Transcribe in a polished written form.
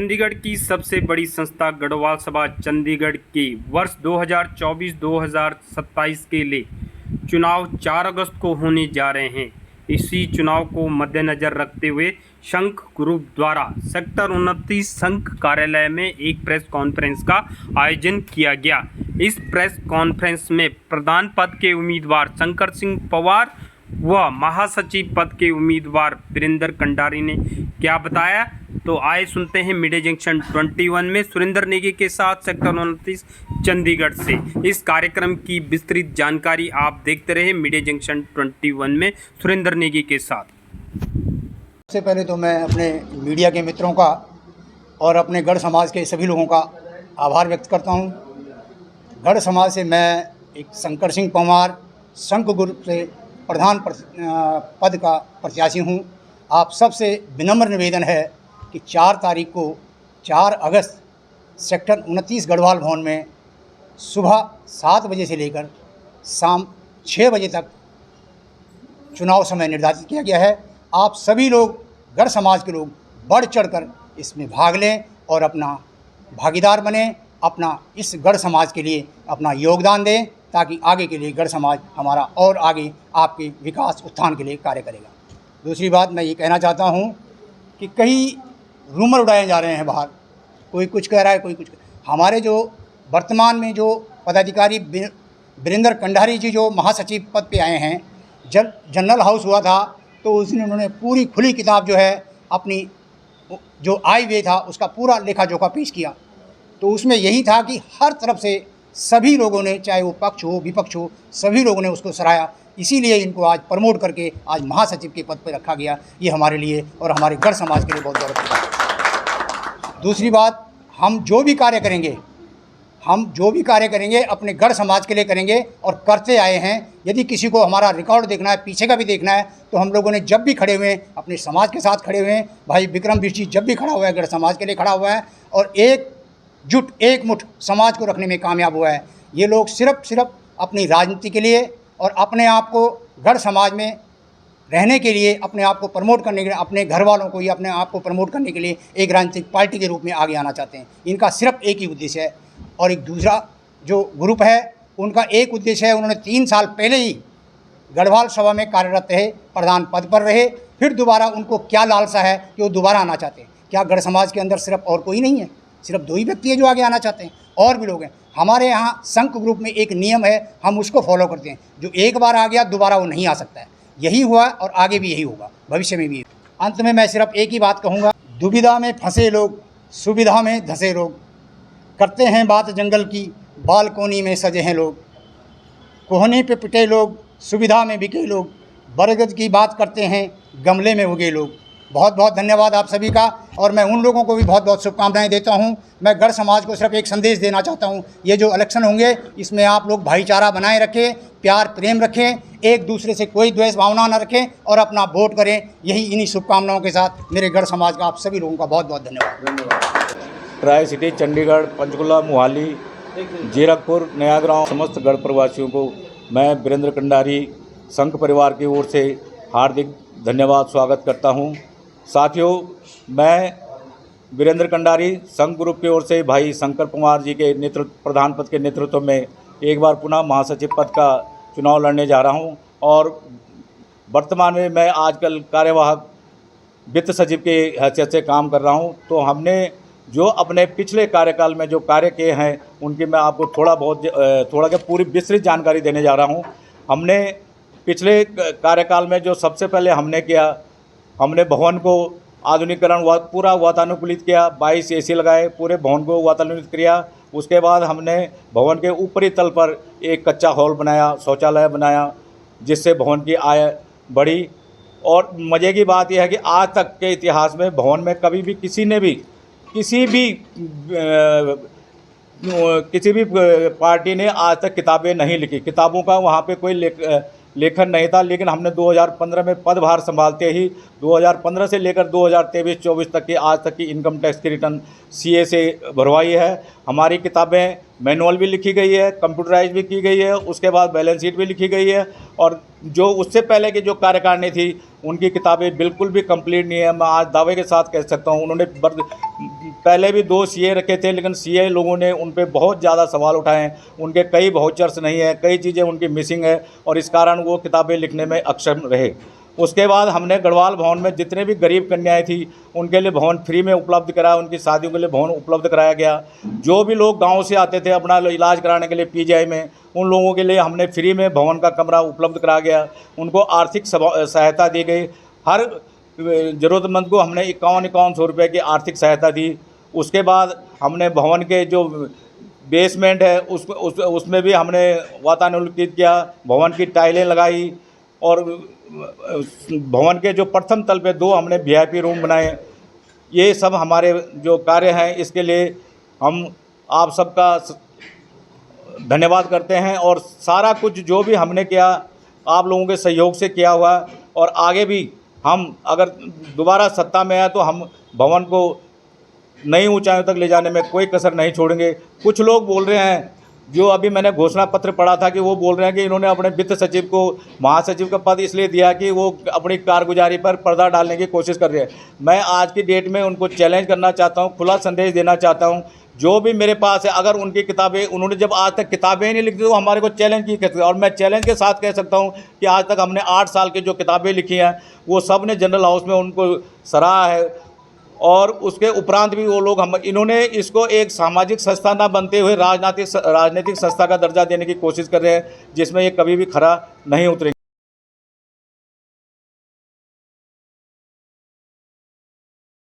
चंडीगढ़ की सबसे बड़ी संस्था गढ़वाल सभा चंडीगढ़ के वर्ष 2024-2027 के लिए चुनाव 4 अगस्त को होने जा रहे हैं। इसी चुनाव को मद्देनजर रखते हुए संघ ग्रुप द्वारा सेक्टर 29 संघ कार्यालय में एक प्रेस कॉन्फ्रेंस का आयोजन किया गया। इस प्रेस कॉन्फ्रेंस में प्रधान पद के उम्मीदवार शंकर सिंह पवार व महासचिव पद के उम्मीदवार वीरेंद्र कंडारी ने क्या बताया, तो आए सुनते हैं। मीडिया जंक्शन 21 में सुरेंद्र नेगी के साथ सेक्टर 29 चंडीगढ़ से इस कार्यक्रम की विस्तृत जानकारी आप देखते रहे। मीडिया जंक्शन 21 में सुरेंद्र नेगी के साथ। सबसे पहले तो मैं अपने मीडिया के मित्रों का और अपने गढ़ समाज के सभी लोगों का आभार व्यक्त करता हूं। गढ़ समाज से मैं एक शंकर सिंह पवार संघ ग्रुप से प्रधान पद का प्रत्याशी हूं। आप सबसे विनम्र निवेदन है कि 4 तारीख को 4 अगस्त सेक्टर 29 गढ़वाल भवन में सुबह 7 बजे से लेकर शाम 6 बजे तक चुनाव समय निर्धारित किया गया है। आप सभी लोग गढ़ समाज के लोग बढ़ चढ़कर इसमें भाग लें और अपना भागीदार बने, अपना इस गढ़ समाज के लिए अपना योगदान दें, ताकि आगे के लिए गढ़ समाज हमारा और आगे आपके विकास उत्थान के लिए कार्य करेगा। दूसरी बात मैं ये कहना चाहता हूँ कि कई रूमर उड़ाए जा रहे हैं बाहर, कोई कुछ कह रहा है, कोई कुछ हमारे जो वर्तमान में जो पदाधिकारी वीरेंद्र कंडारी जी जो महासचिव पद पे आए हैं, जब जनरल हाउस हुआ था तो उस दिन उन्होंने पूरी खुली किताब जो है अपनी जो आय व्यय था उसका पूरा लेखा जोखा पेश किया। तो उसमें यही था कि हर तरफ से सभी लोगों ने, चाहे वो पक्ष हो विपक्ष हो, सभी लोगों ने उसको सराहा। इसीलिए इनको आज प्रमोट करके आज महासचिव के पद पर रखा गया। ये हमारे लिए और हमारे गढ़ समाज के लिए बहुत गौरव की बात है। दूसरी बात, हम जो भी कार्य करेंगे अपने गढ़ समाज के लिए करेंगे और करते आए हैं। यदि किसी को हमारा रिकॉर्ड देखना है, पीछे का भी देखना है, तो हम लोगों ने जब भी खड़े हुए हैं अपने समाज के साथ खड़े हुए हैं। भाई विक्रम बिष्ट जी जब भी खड़ा हुआ है गढ़ समाज के लिए खड़ा हुआ है और एक मुठ समाज को रखने में कामयाब हुआ है। ये लोग सिर्फ अपनी राजनीति के लिए और अपने आप को गढ़ समाज में रहने के लिए, अपने आप को प्रमोट करने के लिए, अपने घर वालों को या अपने आप को प्रमोट करने के लिए एक राजनीतिक पार्टी के रूप में आगे आना चाहते हैं। इनका सिर्फ एक ही उद्देश्य है। और एक दूसरा जो ग्रुप है उनका एक उद्देश्य है, उन्होंने 3 साल पहले ही गढ़वाल सभा में कार्यरत रहे, प्रधान पद पर रहे, फिर दोबारा उनको क्या लालसा है कि वो दोबारा आना चाहते हैं। क्या गढ़ समाज के अंदर सिर्फ और कोई नहीं है? सिर्फ 2 ही व्यक्ति है जो आगे आना चाहते हैं, और भी लोग हैं। हमारे यहाँ संघ ग्रुप में एक नियम है, हम उसको फॉलो करते हैं। जो एक बार आ गया दोबारा वो नहीं आ सकता है। यही हुआ और आगे भी यही होगा, भविष्य में भी। अंत में मैं सिर्फ एक ही बात कहूँगा, दुविधा में फंसे लोग, सुविधा में धंसे लोग, करते हैं बात जंगल की, बालकोनी में सजे हैं लोग, कोहनी पे पिटे लोग, सुविधा में बिके लोग, बरगद की बात करते हैं, गमले में उगे लोग। बहुत बहुत धन्यवाद आप सभी का, और मैं उन लोगों को भी बहुत बहुत शुभकामनाएं देता हूं। मैं गढ़ समाज को सिर्फ एक संदेश देना चाहता हूं, ये जो इलेक्शन होंगे इसमें आप लोग भाईचारा बनाए रखें, प्यार प्रेम रखें, एक दूसरे से कोई द्वेष भावना न रखें और अपना वोट करें। यही इन्हीं शुभकामनाओं के साथ मेरे गढ़ समाज का आप सभी लोगों का बहुत बहुत धन्यवाद। ट्राई सिटी चंडीगढ़, पंचकुला, मोहाली, जीरकपुर, नया गाँव समस्त गढ़ प्रवासियों को मैं वीरेंद्र कंडारी संघ परिवार की ओर से हार्दिक धन्यवाद स्वागत करता हूं। साथियों, मैं वीरेंद्र कंडारी संघ ग्रुप की ओर से भाई शंकर पवार जी के नेतृत्व, प्रधान पद के नेतृत्व में एक बार पुनः महासचिव पद का चुनाव लड़ने जा रहा हूं। और वर्तमान में मैं आजकल कार्यवाहक वित्त सचिव के हैसियत से काम कर रहा हूं। तो हमने जो अपने पिछले कार्यकाल में जो कार्य किए हैं उनकी मैं आपको थोड़ा क्या पूरी विस्तृत जानकारी देने जा रहा हूं। हमने पिछले कार्यकाल में जो सबसे पहले हमने किया, हमने भवन को आधुनिकीकरण पूरा वातानुकूलित किया, 22 AC लगाए, पूरे भवन को वातानुकूलित किया। उसके बाद हमने भवन के ऊपरी तल पर एक कच्चा हॉल बनाया, शौचालय बनाया, जिससे भवन की आय बढ़ी। और मज़े की बात यह है कि आज तक के इतिहास में भवन में कभी भी किसी भी पार्टी ने आज तक किताबें नहीं लिखी। किताबों का वहाँ पे कोई लेखन नहीं था। लेकिन हमने 2015 में पदभार संभालते ही 2015 से लेकर 2023-24 तक की आज तक की इनकम टैक्स की रिटर्न CA से भरवाई है। हमारी किताबें मैनुअल भी लिखी गई है, कंप्यूटराइज भी की गई है, उसके बाद बैलेंस शीट भी लिखी गई है। और जो उससे पहले की जो कार्यकारिणी थी उनकी किताबें बिल्कुल भी कंप्लीट नहीं है। मैं आज दावे के साथ कह सकता हूँ उन्होंने पहले भी 2 सीए रखे थे, लेकिन सीए लोगों ने उन पे बहुत ज़्यादा सवाल उठाए हैं। उनके कई वाउचर्स नहीं है, कई चीज़ें उनकी मिसिंग है और इस कारण वो किताबें लिखने में अक्षम रहे। उसके बाद हमने गढ़वाल भवन में जितने भी गरीब कन्याएं थी उनके लिए भवन फ्री में उपलब्ध कराया, उनकी शादियों के लिए भवन उपलब्ध कराया गया। जो भी लोग गांव से आते थे अपना इलाज कराने के लिए पीजीआई में, उन लोगों के लिए हमने फ्री में भवन का कमरा उपलब्ध कराया गया। उनको आर्थिक सहायता दी गई। हर ज़रूरतमंद को हमने 5100 रुपये की आर्थिक सहायता दी। उसके बाद हमने भवन के जो बेसमेंट है उसमें भी हमने वातानुकूलित किया, भवन की टाइलें लगाई और भवन के जो प्रथम तल पे 2 हमने वीआईपी रूम बनाए। ये सब हमारे जो कार्य हैं इसके लिए हम आप सबका धन्यवाद करते हैं और सारा कुछ जो भी हमने किया आप लोगों के सहयोग से किया हुआ और आगे भी हम अगर दोबारा सत्ता में आए तो हम भवन को नई ऊंचाइयों तक ले जाने में कोई कसर नहीं छोड़ेंगे। कुछ लोग बोल रहे हैं, जो अभी मैंने घोषणा पत्र पढ़ा था कि वो बोल रहे हैं कि इन्होंने अपने वित्त सचिव को महासचिव का पद इसलिए दिया कि वो अपनी कारगुजारी पर पर्दा डालने की कोशिश कर रहे हैं। मैं आज की डेट में उनको चैलेंज करना चाहता हूँ, खुला संदेश देना चाहता हूँ। जो भी मेरे पास है, अगर उनकी किताबें, उन्होंने जब आज तक किताबें ही नहीं लिखी तो हमारे को चैलेंज की कहते हैं। और मैं चैलेंज के साथ कह सकता हूँ कि आज तक हमने 8 साल की जो किताबें लिखी हैं वो सब ने जनरल हाउस में उनको सराहा है और उसके उपरांत भी वो लोग इन्होंने इसको एक सामाजिक संस्था ना बनते हुए राजनीतिक संस्था का दर्जा देने की कोशिश कर रहे हैं, जिसमें ये कभी भी खरा नहीं उतरेंगे।